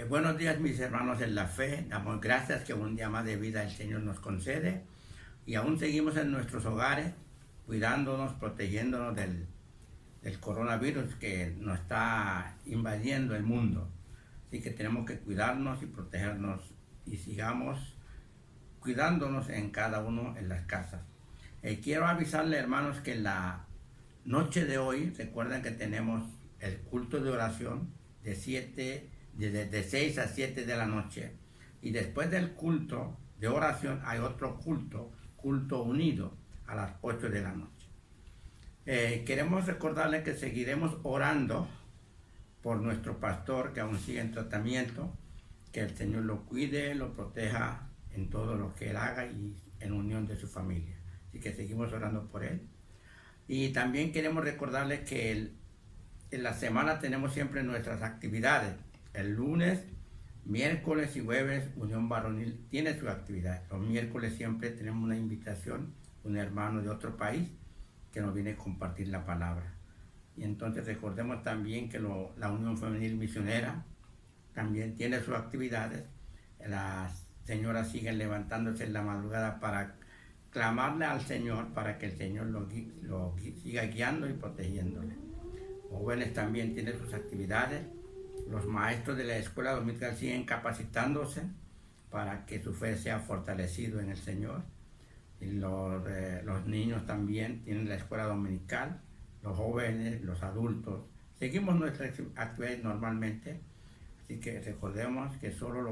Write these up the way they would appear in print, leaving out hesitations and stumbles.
Buenos días, mis hermanos en la fe. Damos gracias que un día más de vida el Señor nos concede y aún seguimos en nuestros hogares cuidándonos, protegiéndonos del coronavirus que nos está invadiendo el mundo. Así que tenemos que cuidarnos y protegernos y sigamos cuidándonos en cada uno en las casas. Quiero avisarle, hermanos, que en la noche de hoy, recuerden que tenemos el culto de oración de 6 a 7 de la noche. Y después del culto de oración hay otro culto unido a las 8 de la noche. Queremos recordarles que seguiremos orando por nuestro pastor que aún sigue en tratamiento, que el Señor lo cuide, lo proteja en todo lo que él haga y en unión de su familia. Así que seguimos orando por él. Y también queremos recordarles que en la semana tenemos siempre nuestras actividades. El lunes, miércoles y jueves, Unión Varonil tiene su actividad. Los miércoles siempre tenemos una invitación, un hermano de otro país que nos viene a compartir la palabra. Y entonces recordemos también que la Unión Femenil Misionera también tiene sus actividades. Las señoras siguen levantándose en la madrugada para clamarle al Señor para que el Señor lo siga guiando y protegiéndole. Jóvenes también tienen sus actividades. Los maestros de la escuela dominical siguen capacitándose para que su fe sea fortalecido en el Señor. Y los niños también tienen la escuela dominical, los jóvenes, los adultos. Seguimos nuestras actividades normalmente, así que recordemos que todo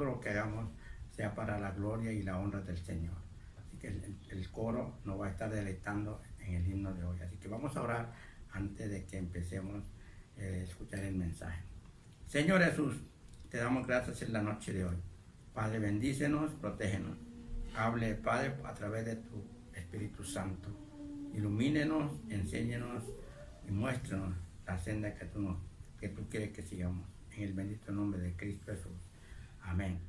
lo que hagamos sea para la gloria y la honra del Señor. Así que el coro nos va a estar deleitando en el himno de hoy. Así que vamos a orar antes de que empecemos a escuchar el mensaje. Señor Jesús, te damos gracias en la noche de hoy. Padre, bendícenos, protégenos. Hable, Padre, a través de tu Espíritu Santo. Ilumínenos, enséñenos y muéstranos la senda que tú quieres que sigamos. En el bendito nombre de Cristo Jesús. Amén.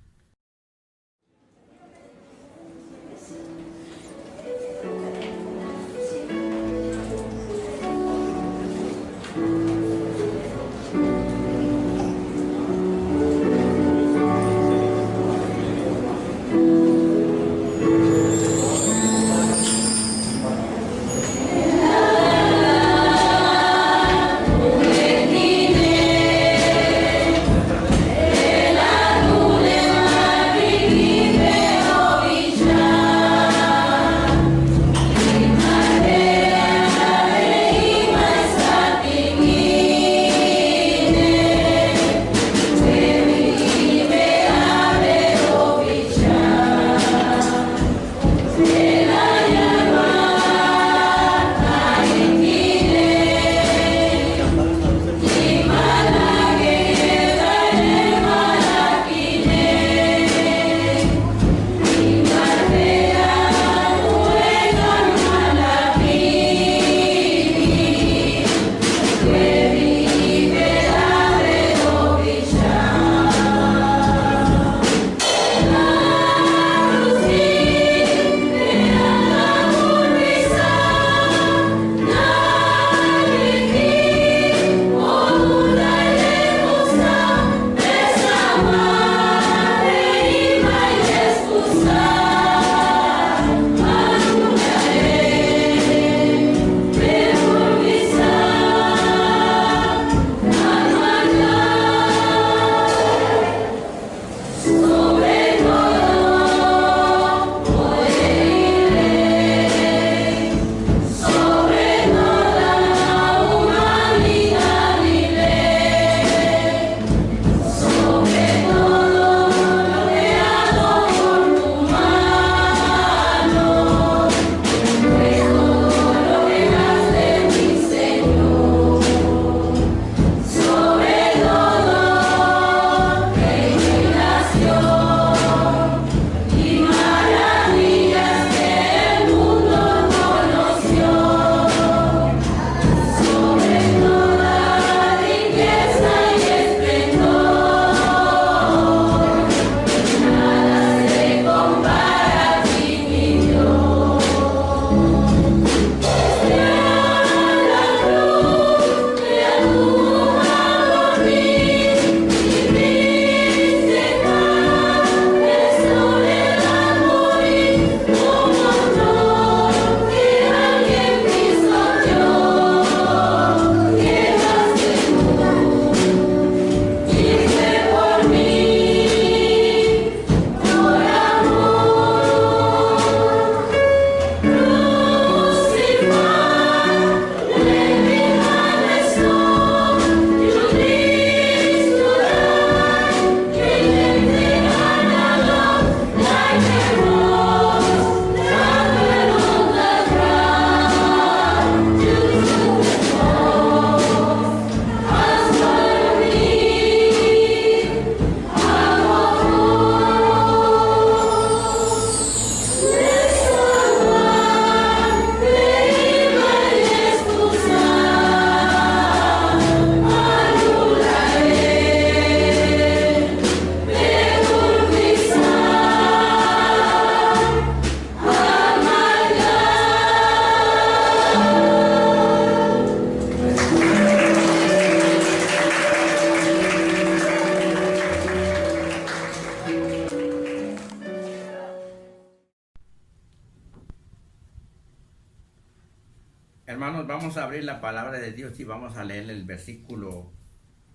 hermanos, vamos a abrir la palabra de Dios y vamos a leer el versículo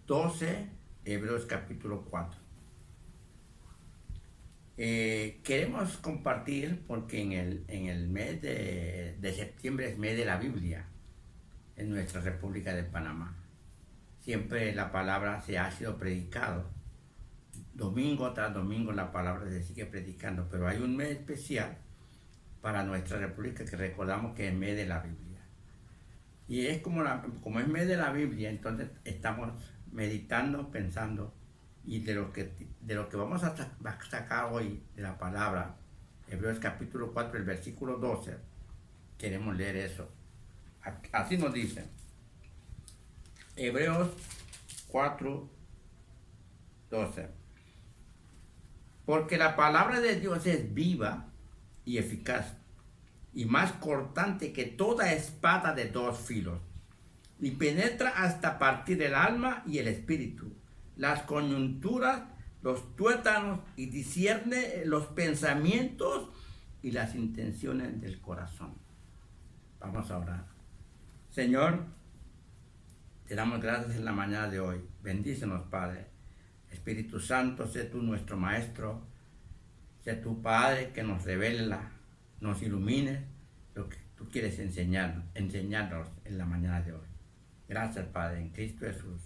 12, Hebreos capítulo 4. Queremos compartir porque en el mes de septiembre es mes de la Biblia en nuestra República de Panamá. Siempre la palabra se ha sido predicado. Domingo tras domingo la palabra se sigue predicando, pero hay un mes especial para nuestra República que recordamos que es el mes de la Biblia. Y es como es mes de la Biblia, entonces estamos meditando, pensando, y de lo que vamos a sacar hoy de la palabra, Hebreos capítulo 4, el versículo 12, queremos leer eso. Así nos dice, Hebreos 4, 12. Porque la palabra de Dios es viva y eficaz, y más cortante que toda espada de dos filos, y penetra hasta partir el alma y el espíritu, las coyunturas, los tuétanos, y discierne los pensamientos y las intenciones del corazón. Vamos a orar. Señor, te damos gracias en la mañana de hoy. Bendícenos, Padre. Espíritu Santo, sé tú nuestro Maestro. Sé tu Padre que nos revela, nos ilumine lo que tú quieres enseñarnos en la mañana de hoy. Gracias, Padre, en Cristo Jesús.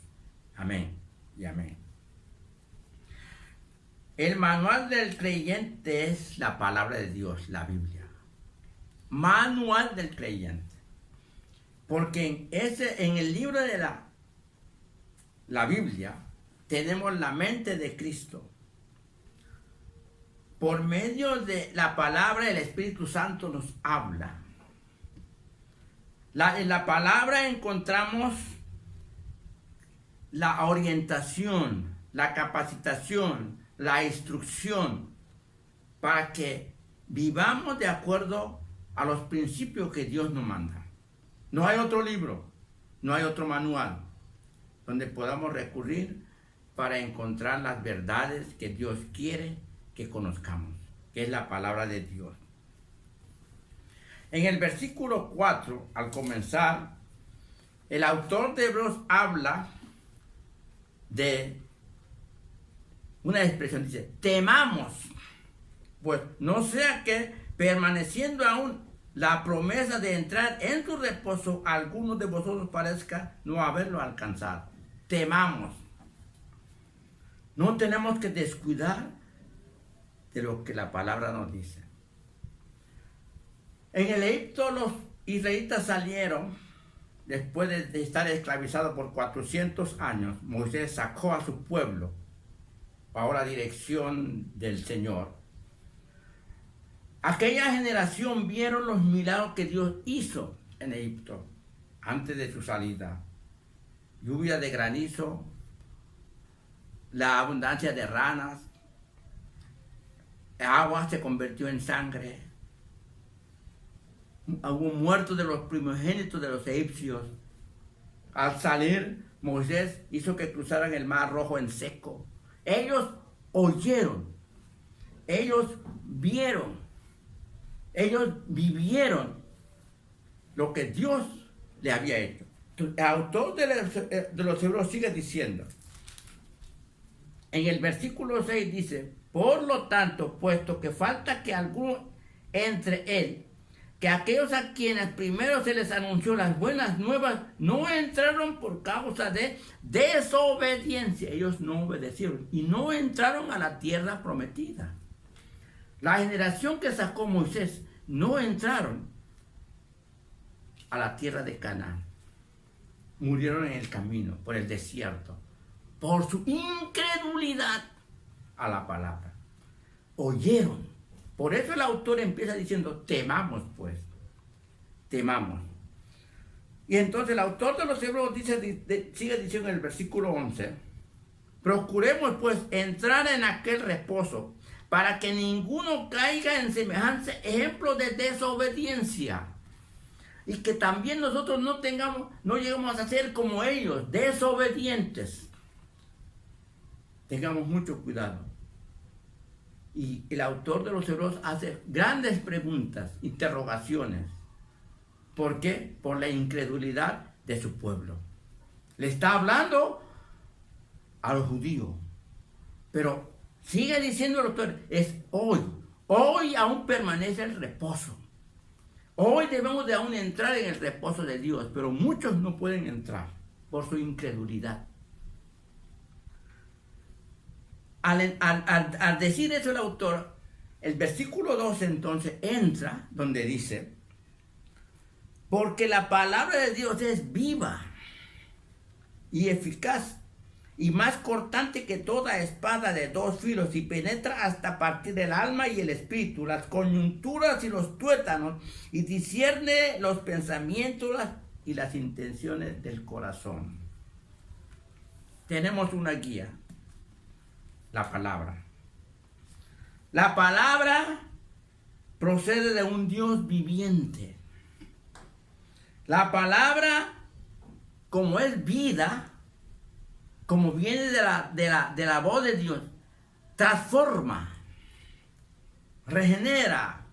Amén y amén. El manual del creyente es la palabra de Dios, la Biblia. Manual del creyente. Porque en el libro de la Biblia tenemos la mente de Cristo. Por medio de la palabra, el Espíritu Santo nos habla. En la palabra encontramos la orientación, la capacitación, la instrucción para que vivamos de acuerdo a los principios que Dios nos manda. No hay otro libro, no hay otro manual donde podamos recurrir para encontrar las verdades que Dios quiere que conozcamos, que es la palabra de Dios. En el versículo 4, al comenzar, el autor de Hebreos habla de una expresión, dice, temamos, pues no sea que permaneciendo aún la promesa de entrar en su reposo, a algunos de vosotros parezca no haberlo alcanzado. Temamos. No tenemos que descuidar de lo que la palabra nos dice. En el Egipto los israelitas salieron, después de estar esclavizados por 400 años, Moisés sacó a su pueblo bajo la dirección del Señor. Aquella generación vieron los milagros que Dios hizo en Egipto antes de su salida. Lluvia de granizo, la abundancia de ranas, el agua se convirtió en sangre. Hubo muertos de los primogénitos de los egipcios. Al salir, Moisés hizo que cruzaran el mar Rojo en seco. Ellos oyeron, ellos vieron, ellos vivieron lo que Dios le había hecho. El autor de los Hebreos sigue diciendo, en el versículo 6 dice, por lo tanto, puesto que falta que alguno entre él, que aquellos a quienes primero se les anunció las buenas nuevas no entraron por causa de desobediencia. Ellos no obedecieron y no entraron a la tierra prometida. La generación que sacó Moisés no entraron a la tierra de Canaán. Murieron en el camino, por el desierto, por su incredulidad a la palabra. Oyeron. Por eso el autor empieza diciendo, temamos pues, temamos. Y entonces el autor de los Hebreos sigue diciendo en el versículo 11, procuremos pues entrar en aquel reposo, para que ninguno caiga en semejante ejemplo de desobediencia. Y que también nosotros no lleguemos a ser como ellos, desobedientes. Tengamos mucho cuidado. Y el autor de los Hebreos hace grandes preguntas, interrogaciones, ¿Por qué? Por la incredulidad de su pueblo. Le está hablando a los judíos. Pero sigue diciendo el autor, es hoy. Hoy aún permanece el reposo. Hoy debemos de aún entrar en el reposo de Dios, pero muchos no pueden entrar por su incredulidad. Al decir eso el autor, el versículo 2 entonces entra donde dice, porque la palabra de Dios es viva y eficaz y más cortante que toda espada de dos filos y penetra hasta partir el alma y el espíritu, las coyunturas y los tuétanos y discierne los pensamientos y las intenciones del corazón. Tenemos una guía, la palabra. La palabra procede de un Dios viviente. La palabra, como es vida, como viene de la voz de Dios, transforma, regenera,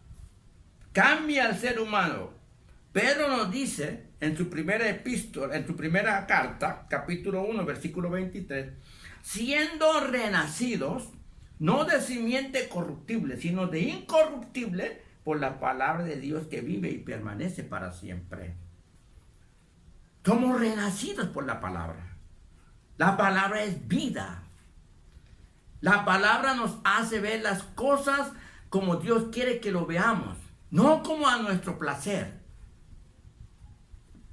cambia al ser humano. Pedro nos dice en su primera epístola, en su primera carta, capítulo 1, versículo 23, siendo renacidos, no de simiente corruptible, sino de incorruptible, por la palabra de Dios que vive y permanece para siempre. Somos renacidos por la palabra. La palabra es vida. La palabra nos hace ver las cosas como Dios quiere que lo veamos, no como a nuestro placer.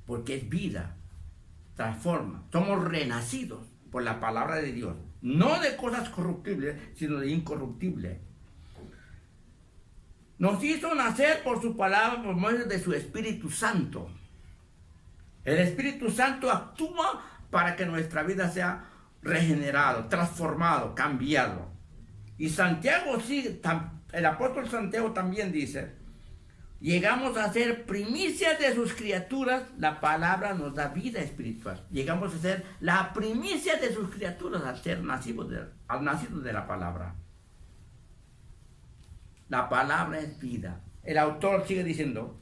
Porque es vida, transforma. Somos renacidos por la palabra de Dios, no de cosas corruptibles, sino de incorruptibles. Nos hizo nacer por su palabra, por medio de su Espíritu Santo. El Espíritu Santo actúa para que nuestra vida sea regenerado, transformado, cambiado. Y Santiago sigue, el apóstol Santiago también dice, llegamos a ser primicias de sus criaturas, la palabra nos da vida espiritual. Llegamos a ser la primicia de sus criaturas al ser nacidos de la palabra. La palabra es vida. El autor sigue diciendo,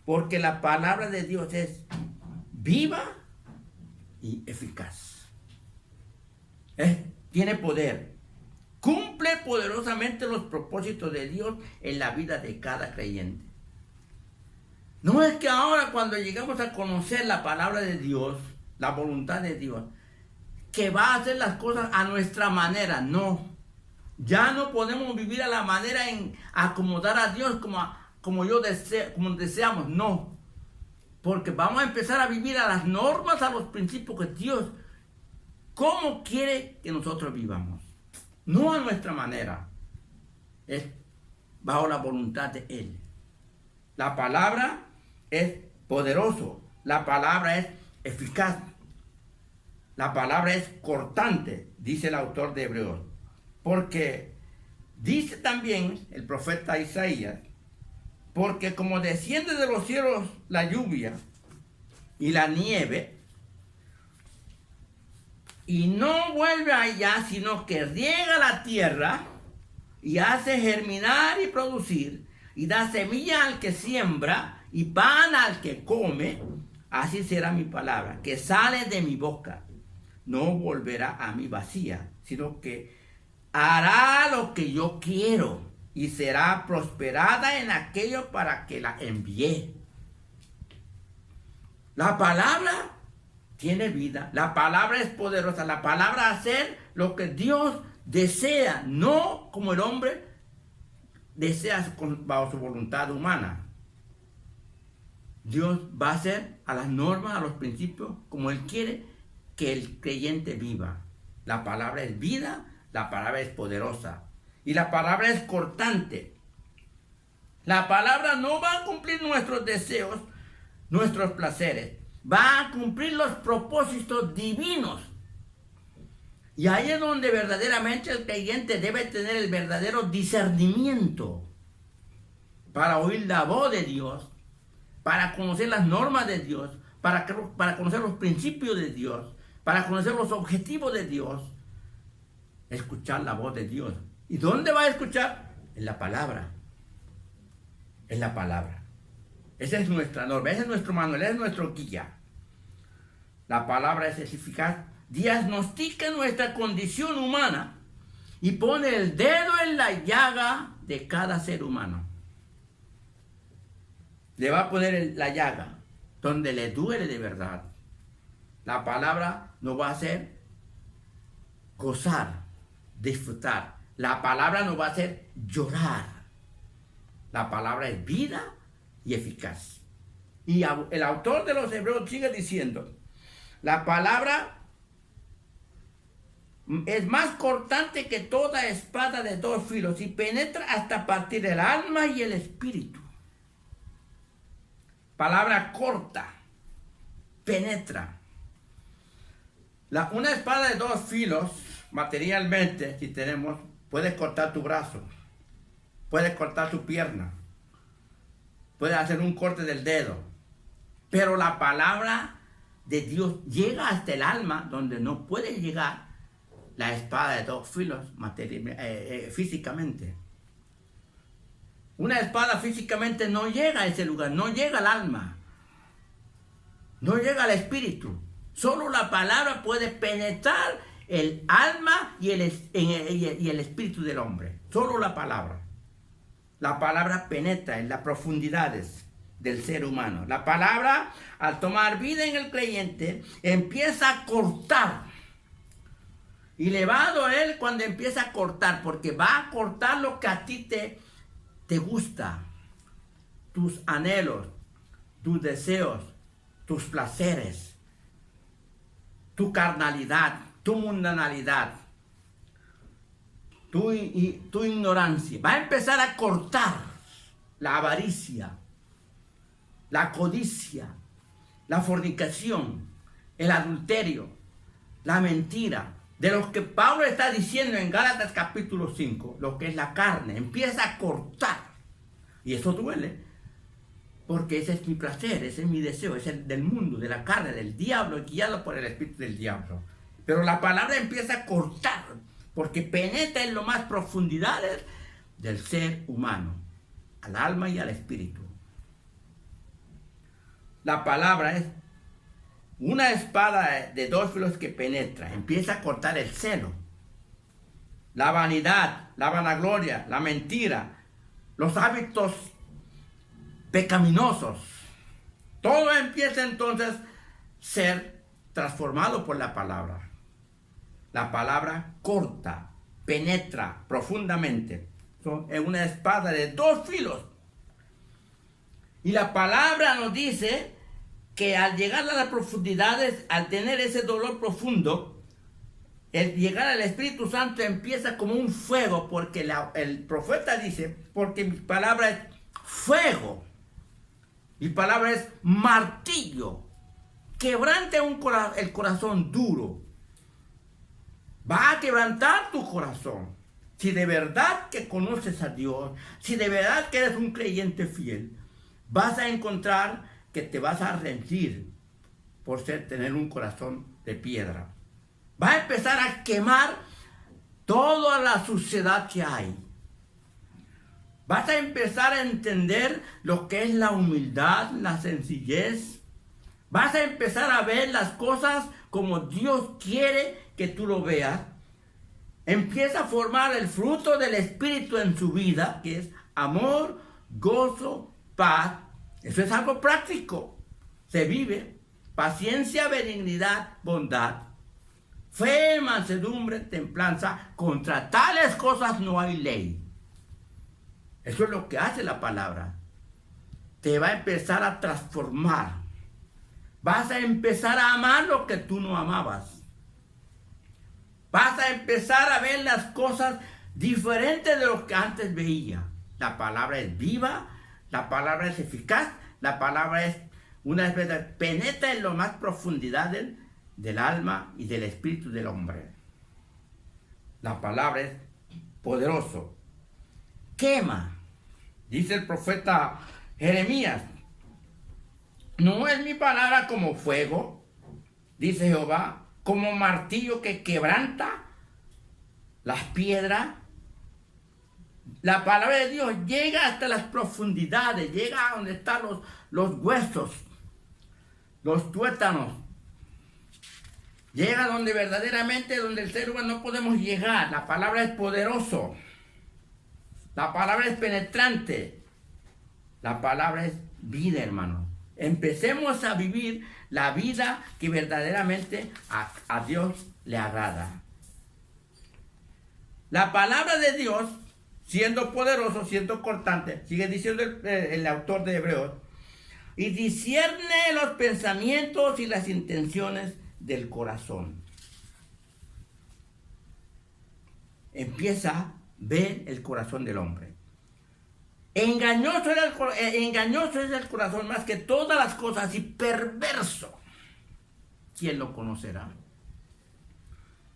porque la palabra de Dios es viva y eficaz. Tiene poder. Cumple poderosamente los propósitos de Dios en la vida de cada creyente. No es que ahora cuando llegamos a conocer la palabra de Dios, la voluntad de Dios, que va a hacer las cosas a nuestra manera, no. Ya no podemos vivir a la manera en acomodar a Dios como deseamos, no. Porque vamos a empezar a vivir a las normas, a los principios que Dios, ¿cómo quiere que nosotros vivamos? No a nuestra manera. Es bajo la voluntad de Él. La palabra es poderoso. La palabra es eficaz. La palabra es cortante, dice el autor de Hebreos. Porque dice también el profeta Isaías, porque como desciende de los cielos la lluvia y la nieve, y no vuelve allá, sino que riega la tierra y hace germinar y producir, y da semilla al que siembra y pan al que come, así será mi palabra, que sale de mi boca. No volverá a mí vacía, sino que hará lo que yo quiero y será prosperada en aquello para que la envié. La palabra tiene vida, la palabra es poderosa, la palabra hacer lo que Dios desea, no como el hombre desea bajo su voluntad humana. Dios va a hacer a las normas, a los principios, como Él quiere que el creyente viva. La palabra es vida, la palabra es poderosa y la palabra es cortante. La palabra no va a cumplir nuestros deseos, nuestros placeres, va a cumplir los propósitos divinos. Y ahí es donde verdaderamente el creyente debe tener el verdadero discernimiento para oír la voz de Dios, para conocer las normas de Dios, para conocer los principios de Dios, para conocer los objetivos de Dios. Escuchar la voz de Dios. ¿Y dónde va a escuchar? En la palabra. En la palabra. Esa es nuestra norma, ese es nuestro manual, ese es nuestro guía. La palabra es eficaz, diagnostica nuestra condición humana y pone el dedo en la llaga de cada ser humano. Le va a poner la llaga donde le duele de verdad. La palabra nos va a hacer gozar, disfrutar. La palabra nos va a hacer llorar. La palabra es vida y eficaz. Y el autor de los Hebreos sigue diciendo, la palabra es más cortante que toda espada de dos filos y penetra hasta partir el alma y el espíritu. Palabra corta, penetra. Una espada de dos filos, materialmente, si tenemos, puede cortar tu brazo, puede cortar tu pierna, puede hacer un corte del dedo, pero la palabra de Dios llega hasta el alma donde no puede llegar la espada de dos filos físicamente. Una espada físicamente no llega a ese lugar, no llega al alma, no llega al espíritu. Solo la palabra puede penetrar el alma y el espíritu del hombre. Solo la palabra. La palabra penetra en las profundidades del ser humano. La palabra, al tomar vida en el creyente, empieza a cortar. Y le va a doler cuando empieza a cortar, porque va a cortar lo que a ti te gusta. Tus anhelos, tus deseos, tus placeres, tu carnalidad, tu mundanalidad, tu ignorancia. Va a empezar a cortar la avaricia, la codicia, la fornicación, el adulterio, la mentira. De los que Pablo está diciendo en Gálatas capítulo 5, lo que es la carne, empieza a cortar. Y eso duele. Porque ese es mi placer, ese es mi deseo, es el del mundo, de la carne, del diablo, guiado por el espíritu del diablo. Pero la palabra empieza a cortar, porque penetra en lo más profundidades del ser humano, al alma y al espíritu. La palabra es una espada de dos filos que penetra, empieza a cortar el celo, la vanidad, la vanagloria, la mentira, los hábitos pecaminosos. Todo empieza entonces a ser transformado por la palabra. La palabra corta, penetra profundamente. Es una espada de dos filos. Y la palabra nos dice que al llegar a las profundidades, al tener ese dolor profundo, el llegar al Espíritu Santo empieza como un fuego, porque el profeta dice, porque mi palabra es fuego. Mi palabra es martillo. Quebrante el corazón duro. Va a quebrantar tu corazón. Si de verdad que conoces a Dios, si de verdad que eres un creyente fiel, vas a encontrar que te vas a rendir por tener un corazón de piedra. Va a empezar a quemar toda la suciedad que hay. Vas a empezar a entender lo que es la humildad, la sencillez. Vas a empezar a ver las cosas como Dios quiere que tú lo veas. Empieza a formar el fruto del Espíritu en su vida, que es amor, gozo, paz. Eso es algo práctico. Se vive. Paciencia, benignidad, bondad. Fe, mansedumbre, templanza. Contra tales cosas no hay ley. Eso es lo que hace la palabra. Te va a empezar a transformar. Vas a empezar a amar lo que tú no amabas. Vas a empezar a ver las cosas diferentes de lo que antes veía. La palabra es viva, la palabra es eficaz, la palabra es una vez penetra en lo más profundidad del alma y del espíritu del hombre. La palabra es poderoso. Quema, dice el profeta Jeremías. No es mi palabra como fuego, dice Jehová, como martillo que quebranta las piedras La palabra de Dios llega hasta las profundidades, llega a donde están los huesos, los tuétanos. Llega donde verdaderamente, donde el ser humano no podemos llegar. La palabra es poderoso. La palabra es penetrante. La palabra es vida, hermano. Empecemos a vivir la vida que verdaderamente a Dios le agrada. La palabra de Dios, siendo poderoso, siendo cortante, sigue diciendo el autor de Hebreos, y discierne los pensamientos y las intenciones del corazón. Empieza a ver el corazón del hombre. Engañoso es el corazón más que todas las cosas y perverso. ¿Quién lo conocerá?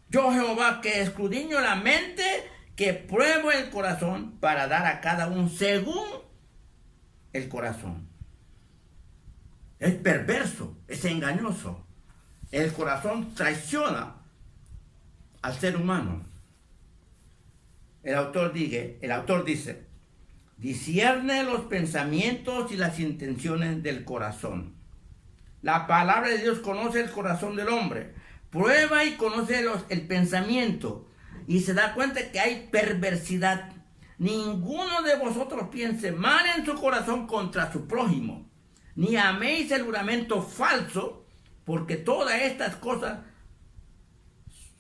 Yo, Jehová, que escudriño la mente, que pruebo el corazón para dar a cada uno según el corazón. Es perverso, es engañoso. El corazón traiciona al ser humano. El autor dice, discierne los pensamientos y las intenciones del corazón. La palabra de Dios conoce el corazón del hombre, prueba y conoce el pensamiento, y se da cuenta que hay perversidad. Ninguno de vosotros piense mal en su corazón contra su prójimo, ni améis el juramento falso, porque todas estas cosas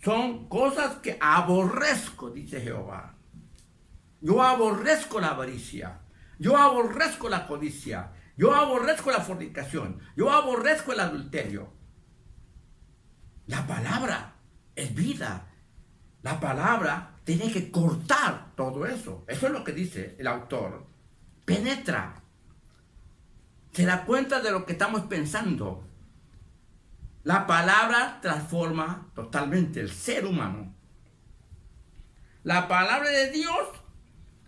son cosas que aborrezco, dice Jehová. Yo aborrezco la avaricia, yo aborrezco la codicia, yo aborrezco la fornicación, yo aborrezco el adulterio. La palabra es vida. La palabra tiene que cortar todo eso. Eso es lo que dice el autor. Penetra. Se da cuenta de lo que estamos pensando. La palabra transforma totalmente el ser humano. La palabra de Dios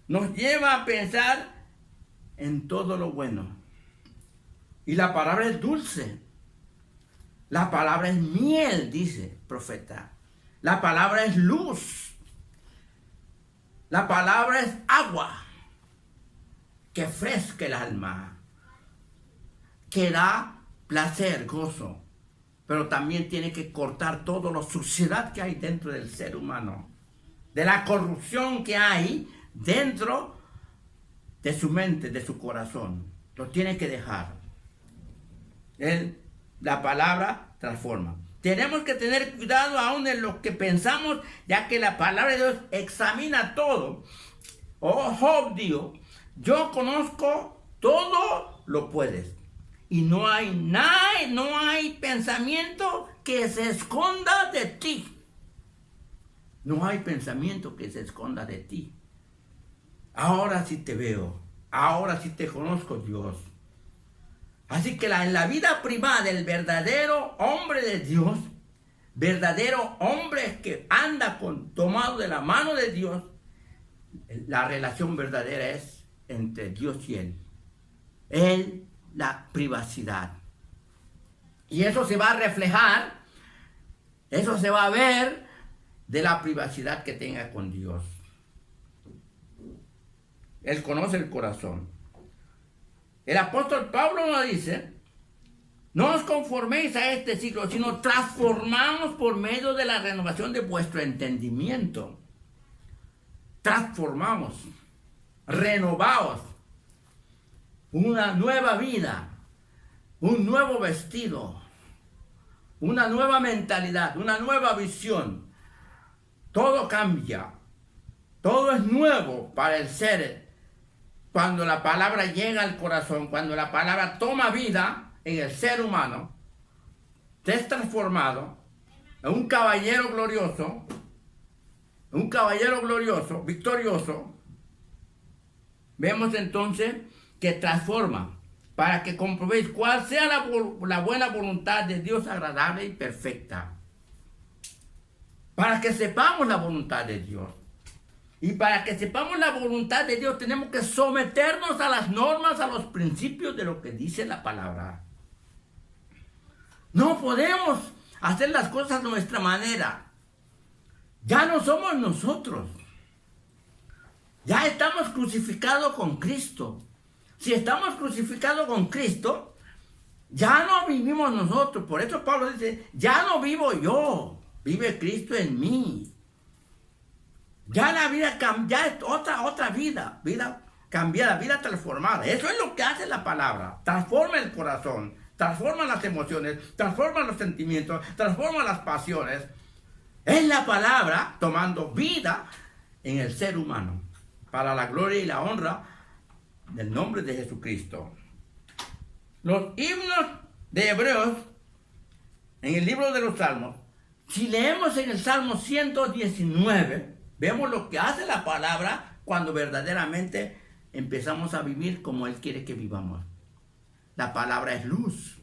nos lleva a pensar en todo lo bueno. Y la palabra es dulce. La palabra es miel, dice el profeta. La palabra es luz. La palabra es agua que fresca el alma, que da placer, gozo. Pero también tiene que cortar toda la suciedad que hay dentro del ser humano, de la corrupción que hay dentro de su mente, de su corazón. Lo tiene que dejar. La palabra transforma. Tenemos que tener cuidado aún en lo que pensamos, ya que la palabra de Dios examina todo. Oh, Job dijo, yo conozco todo lo puedes. Y no hay nada, no hay pensamiento que se esconda de ti. No hay pensamiento que se esconda de ti. Ahora sí te veo. Ahora sí te conozco, Dios. Así que en la vida privada del verdadero hombre de Dios, verdadero hombre que anda tomado de la mano de Dios, la relación verdadera es entre Dios y él. La privacidad. Y eso se va a reflejar, eso se va a ver de la privacidad que tenga con Dios. Él conoce el corazón. El apóstol Pablo nos dice, no os conforméis a este siglo, sino transformamos por medio de la renovación de vuestro entendimiento. Transformamos, renovaos. Una nueva vida, un nuevo vestido, una nueva mentalidad, una nueva visión. Todo cambia, todo es nuevo para el ser. Cuando la palabra llega al corazón, cuando la palabra toma vida en el ser humano, te es transformado en un caballero glorioso, victorioso. Vemos entonces que transforma, para que comprobéis cuál sea la buena voluntad de Dios agradable y perfecta. Para que sepamos la voluntad de Dios. Y para que sepamos la voluntad de Dios tenemos que someternos a las normas, a los principios de lo que dice la palabra. No podemos hacer las cosas de nuestra manera. Ya no somos nosotros. Ya estamos crucificados con Cristo. Si estamos crucificados con Cristo, ya no vivimos nosotros. Por eso Pablo dice, ya no vivo yo, vive Cristo en mí. Ya la vida ya es otra vida cambiada, vida transformada. Eso es lo que hace la palabra. Transforma el corazón, transforma las emociones, transforma los sentimientos, transforma las pasiones. Es la palabra tomando vida en el ser humano, para la gloria y la honra del nombre de Jesucristo. Los himnos de Hebreos, en el libro de los Salmos, si leemos en el Salmo 119, vemos lo que hace la palabra cuando verdaderamente empezamos a vivir como Él quiere que vivamos. La palabra es luz.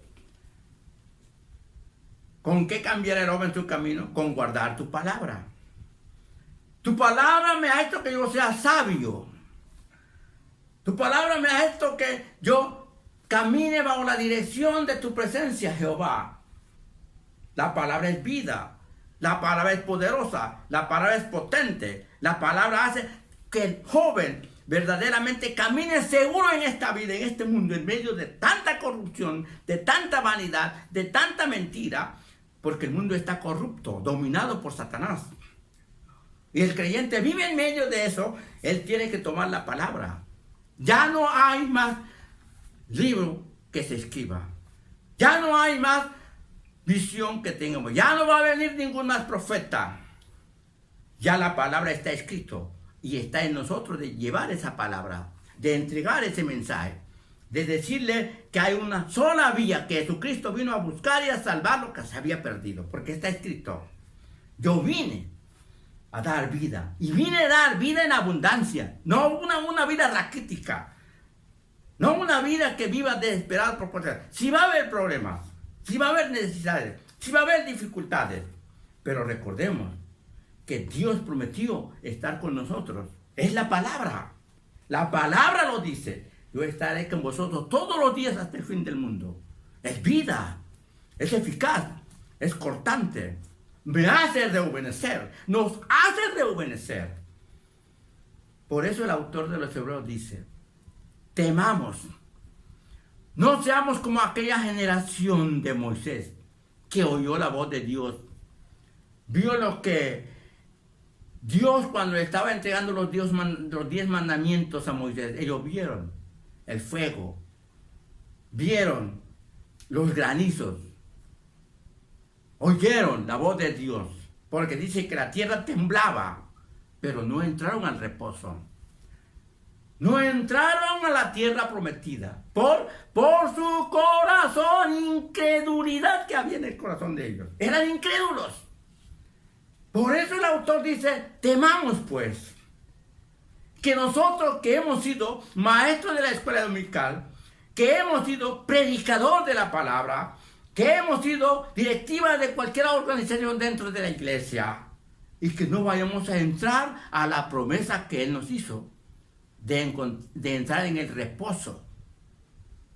¿Con qué cambiar el hombre en su camino? Con guardar tu palabra. Tu palabra me ha hecho que yo sea sabio. Tu palabra me ha hecho que yo camine bajo la dirección de tu presencia, Jehová. La palabra es vida. La palabra es poderosa. La palabra es potente. La palabra hace que el joven verdaderamente camine seguro en esta vida, en este mundo, en medio de tanta corrupción, de tanta vanidad, de tanta mentira, porque el mundo está corrupto, dominado por Satanás. Y el creyente vive en medio de eso. Él tiene que tomar la palabra. Ya no hay más libro que se escriba. Ya no hay más visión que tengamos. Ya no va a venir ningún más profeta. Ya la palabra está escrito. Y está en nosotros de llevar esa palabra, de entregar ese mensaje, de decirle que hay una sola vía, que Jesucristo vino a buscar y a salvar lo que se había perdido. Porque está escrito. Yo vine a dar vida. Y vine a dar vida en abundancia. No una vida raquítica. No una vida que viva desesperada por cosas. Si va a haber problemas, si va a haber necesidades, si va a haber dificultades. Pero recordemos que Dios prometió estar con nosotros. Es la palabra. La palabra lo dice. Yo estaré con vosotros todos los días hasta el fin del mundo. Es vida. Es eficaz. Es cortante. Me hace rejuvenecer. Nos hace rejuvenecer. Por eso el autor de los Hebreos dice, temamos. No seamos como aquella generación de Moisés que oyó la voz de Dios. Vio lo que Dios, cuando estaba entregando los 10 mandamientos a Moisés, ellos vieron el fuego, vieron los granizos, oyeron la voz de Dios, porque dice que la tierra temblaba, pero no entraron al reposo. No entraron a la tierra prometida por su corazón, incredulidad que había en el corazón de ellos. Eran incrédulos. Por eso el autor dice, temamos pues, que nosotros que hemos sido maestros de la escuela dominical, que hemos sido predicador de la palabra, que hemos sido directiva de cualquier organización dentro de la iglesia, y que no vayamos a entrar a la promesa que Él nos hizo, de entrar en el reposo,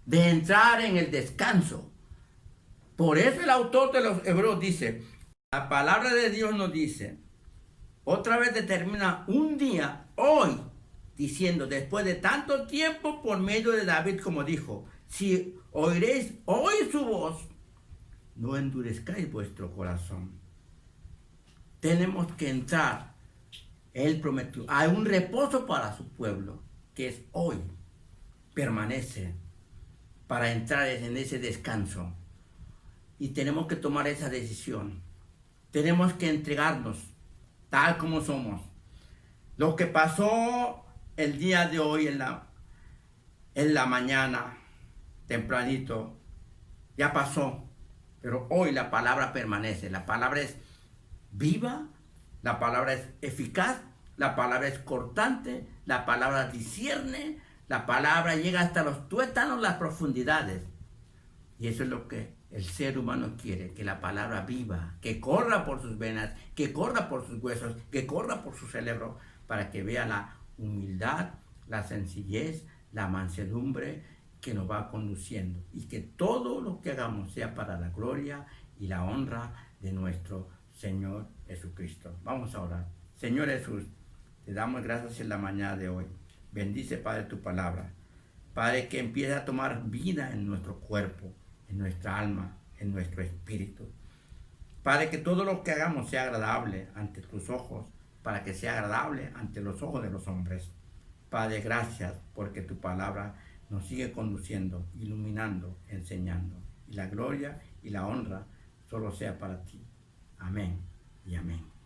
de entrar en el descanso. Por eso el autor de los Hebreos dice, la palabra de Dios nos dice, otra vez determina un día, hoy, diciendo, después de tanto tiempo, por medio de David, como dijo, si oiréis hoy su voz, no endurezcáis vuestro corazón. Tenemos que entrar, Él prometió, hay un reposo para su pueblo, que es hoy, permanece, para entrar en ese descanso. Y tenemos que tomar esa decisión. Tenemos que entregarnos tal como somos. Lo que pasó el día de hoy en la mañana, tempranito, ya pasó. Pero hoy la palabra permanece. La palabra es viva, la palabra es eficaz, la palabra es cortante, la palabra discierne, la palabra llega hasta los tuétanos, las profundidades. Y eso es lo que el ser humano quiere, que la palabra viva, que corra por sus venas, que corra por sus huesos, que corra por su cerebro, para que vea la humildad, la sencillez, la mansedumbre que nos va conduciendo. Y que todo lo que hagamos sea para la gloria y la honra de nuestro Señor Jesucristo. Vamos a orar. Señor Jesús, Te damos gracias en la mañana de hoy. Bendice, Padre, tu palabra. Padre, que empiece a tomar vida en nuestro cuerpo, en nuestra alma, en nuestro espíritu. Padre, que todo lo que hagamos sea agradable ante tus ojos, para que sea agradable ante los ojos de los hombres. Padre, gracias porque tu palabra nos sigue conduciendo, iluminando, enseñando. Y la gloria y la honra solo sea para ti. Amén y amén.